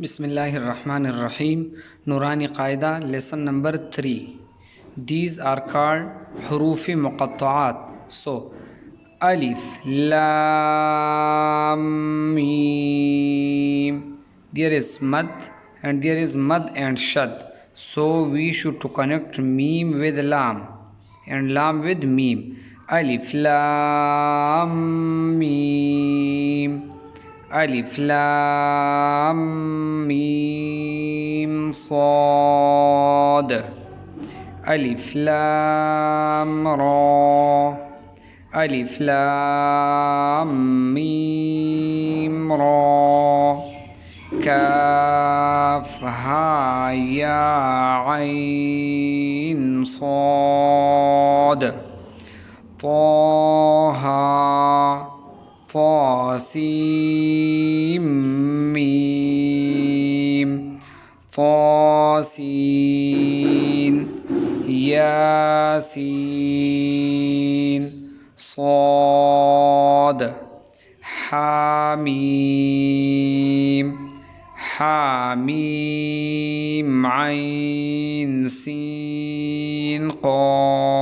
Bismillahirrahmanirrahim. Nurani Qaida, lesson number 3. These are called Hurufi Muqatta'at. So, Alif, Lam, Mim. There is Mad and there is Mad and Shad. So, we should to connect Mim with Lam and Lam with Mim. Alif, Lam, Mim. ألف لام ميم صاد ألف لام را ألف لام ميم را كاف ها يا عين صاد طه طاسيم ميم طاسين ياسين صاد حاميم حاميم عين سين قاف. These are called Hurufi Muqatta'at. So, Alif, Lam, Mim. There is Mad and there is Mad and Shad. So we should to connect Mim with Lam and Lam with Mim. Alif, Lam, Mim. Ra. Alif, Lam, Mim. Ra. Kaf, Ha, Ya, Ain, Sad. طاسيم ميم طاسين ياسين صاد حميم حميم عين سين قاف.